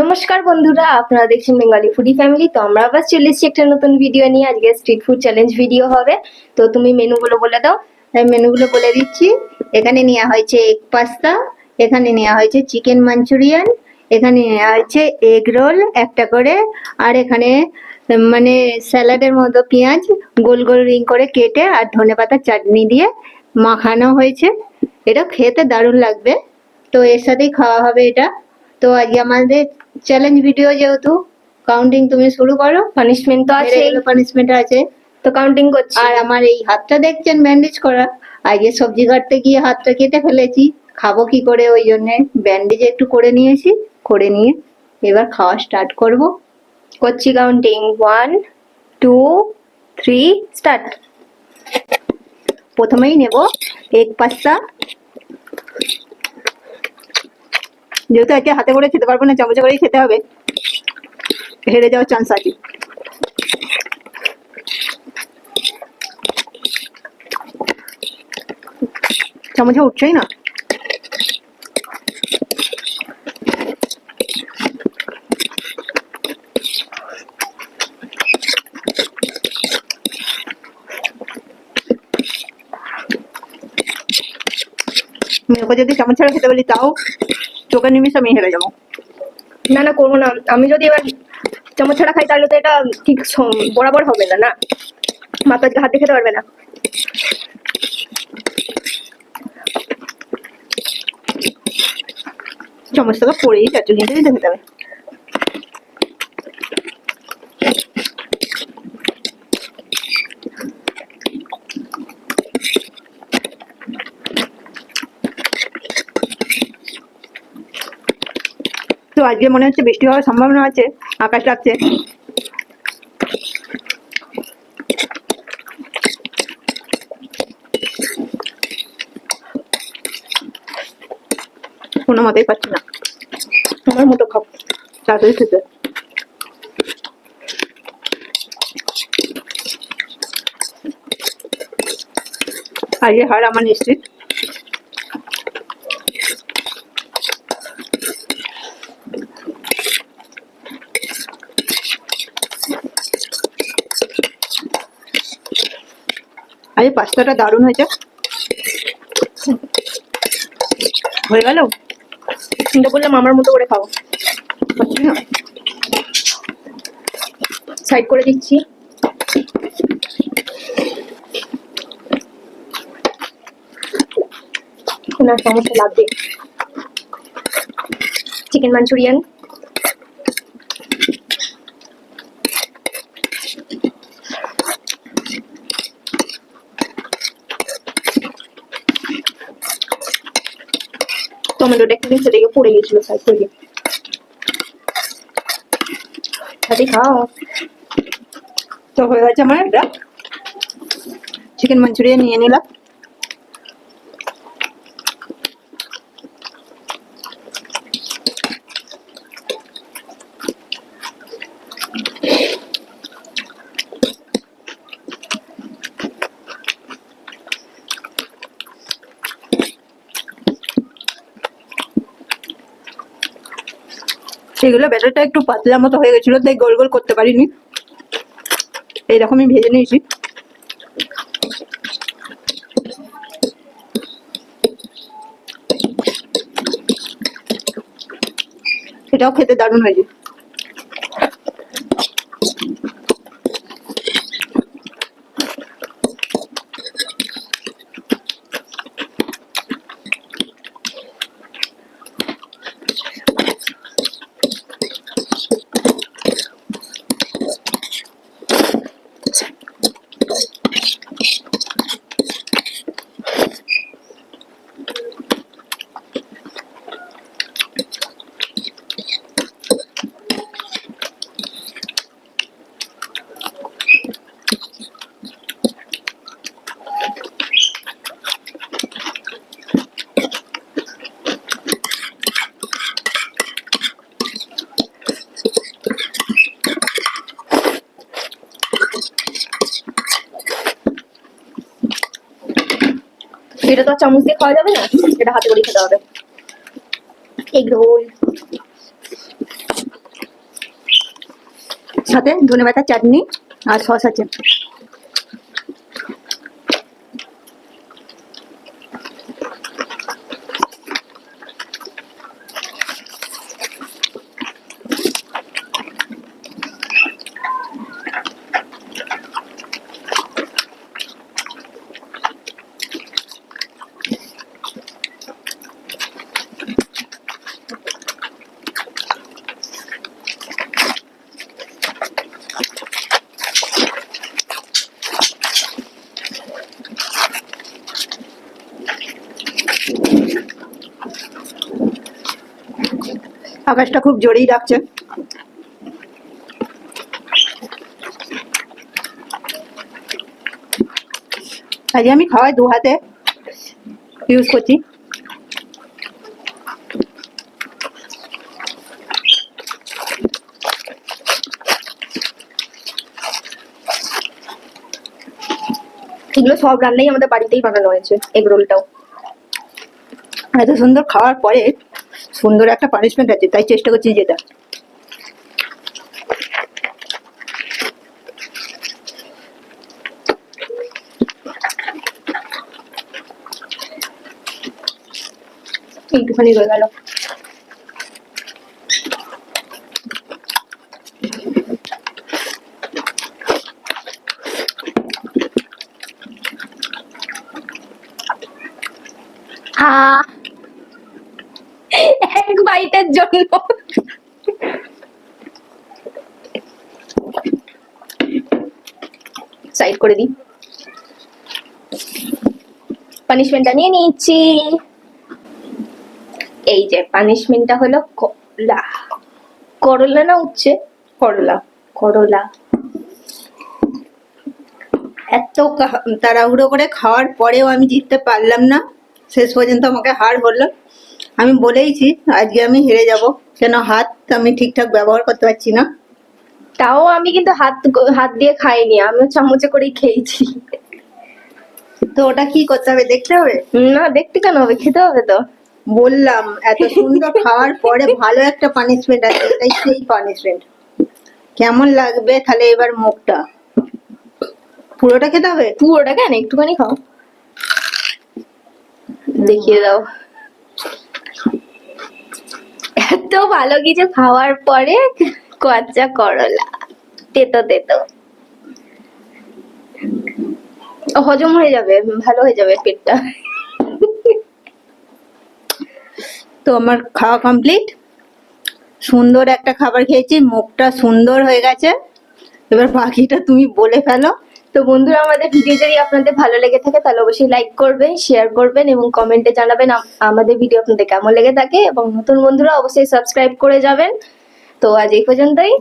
নমস্কার বন্ধুরা, আপনারা দেখছেন বেঙ্গলি ফুডি ফ্যামিলি। তো আমরা আবার চলে এসেছি একটা নতুন ভিডিও নিয়ে। আজকে স্ট্রিট ফুড চ্যালেঞ্জ ভিডিও হবে। তো তুমি মেনুগুলো বলে দাও। আমি মেনুগুলো বলে দিচ্ছি। এখানে নেওয়া হয়েছে এগ পাস্তা, এখানে নেওয়া হয়েছে চিকেন মাঞ্চুরিয়ান, এখানে নেওয়া হয়েছে এগ রোল একটা করে, আর এখানে মানে স্যালাডের মতো পেঁয়াজ গোল গোল রিং করে কেটে আর ধনেপাতার চাটনি দিয়ে মাখানো হয়েছে। এটা খেতে দারুণ লাগবে। তো এর সাথেই খাওয়া হবে এটা। তো আজকে আমাদের চ্যালেঞ্জ ভিডিও, যেহেতু কাউন্টিং তুমি শুরু করো। পানিশমেন্ট তো আছে, পানিশমেন্ট আছে। তো কাউন্টিং করছি। আর আমার এই হাতটা দেখছেন ব্যান্ডেজ করা, আজকে সবজি কাটতে গিয়ে হাতটা কেটে ফেলেছি, খাবো কি করে, ওই জন্য ব্যান্ডেজ একটু করে নিয়েছি। করে নিয়ে এবার খাওয়া স্টার্ট করব। করছি কাউন্টিং। 1 2 3 স্টার্ট। প্রথমেই নেব এগ পাস্তা। যেহেতু আজকে হাতে করে খেতে পারবো না, চামচে করেই খেতে হবে, হেরে যাওয়ার চান্স আছে। চামচে উঠছেই না। ওকে যদি চামচ ছাড়া খেতে বলি, তাও চোখের নিমিষে আমি হেরে যাবো। না না, করবো না। আমি যদি এবার চামচ ছাড়া খাই তাহলে তো এটা ঠিক বরাবর হবে না। না, মা তো আজকে হাতে খেতে পারবে না। চামচটা তো পড়েই যাচ্ছে, কিন্তু দিতে খেতে হবে। তো আজকে মনে হচ্ছে বৃষ্টি হওয়ার সম্ভাবনা আছে, আকাশ লাগছে। কোনো মতেই পাচ্ছি না। আমার মতো খাও, তাড়াতাড়ি খেতে। আজকে হার আমার নিশ্চিত। আজকে পাস্তাটা দারুণ হয়েছে। হয়ে গেল। কিন্তু বললাম আমার মতো করে খাও। পাচ্ছি না। সাইড করে দিচ্ছি। না, সমস্যা লাগবে। চিকেন মাঞ্চুরিয়ান, টমেটোটা একটু নিচে দিকে পড়ে গেছিল, সাইড করে দিই। সাথে খাও। তো হয়ে গেছে আমার একটা চিকেন মাঞ্চুরিয়ান নিয়ে নিলাম। সেগুলো ব্যাটারটা একটু পাতলা মতো হয়ে গেছিল, তাই গোল গোল করতে পারিনি। এইরকমই ভেজে নিয়েছি। এটাও খেতে দারুণ হয়েছে। এটা তো আর চামচ দিয়ে খাওয়া যাবে না, এটা হাতে করে খেতে হবে। এগ রোল, সাথে ধনেপাতার চাটনি আর সস আছে। আকাশটা খুব জোরেই ডাকছে। আজ আমি খাওয়াই 2 হাতে ইউজ করছি। এগুলো সব রান্নাই আমাদের বাড়িতেই বানানো হয়েছে, এগ রোলটাও। এত সুন্দর খাওয়ার পরে সুন্দর একটা পানিশমেন্ট আছে, তাই চেষ্টা করছি যেটা। এইটুখানি রয়ে গেল। এক বাইটের জন্য সাইড করে দিই। পানিশমেন্টটা নিয়ে নিচ্ছি। এই যে পানিশমেন্টটা হলো করলা। করলা না উচ্ছে? করলা, করলা। এত তাড়াহুড়ো করে খাওয়ার পরেও আমি জিততে পারলাম না, শেষ পর্যন্ত আমাকে হার হলো। আমি বলেইছি আজকে আমি হেরে যাব, কেন হাত আমি ঠিকঠাক ব্যবহার করতে পারছি না। তাও আমি কিন্তু হাত হাত দিয়ে খাইনি, আমি চামচে করেই খেয়েছি। তো ওটা কি করতে হবে, দেখতে হবে? না, দেখতে কেন হবে, খেতে হবে তো। বললাম এত সুন্দর খাওয়ার পরে ভালো একটা পানিশমেন্ট আছে, এটাই সেই পানিশমেন্ট। কেমন লাগবে তাহলে এবার মুখটা? পুরোটা খেতে হবে? পুরোটা কেন, একটুখানি খাও, দেখিয়ে দাও। এত ভালো কিছু খাওয়ার পরে কাঁচা করলা, তেতো তেতো। হজম হয়ে যাবে, ভালো হয়ে যাবে পেটটা। তো আমার খাওয়া কমপ্লিট। সুন্দর একটা খাবার খেয়েছি, মুখটা সুন্দর হয়ে গেছে। এবার বাকিটা তুমি বলে ফেলো। তো বন্ধুরা, আমাদের ভিডিও যদি আপনাদের ভালো লেগে থাকে তাহলে অবশ্যই লাইক করবেন, শেয়ার করবেন এবং কমেন্টে জানাবেন আমাদের ভিডিও আপনাদের কেমন লেগে থাকে, এবং নতুন বন্ধুরা অবশ্যই সাবস্ক্রাইব করে যাবেন। তো আজ এই পর্যন্তই।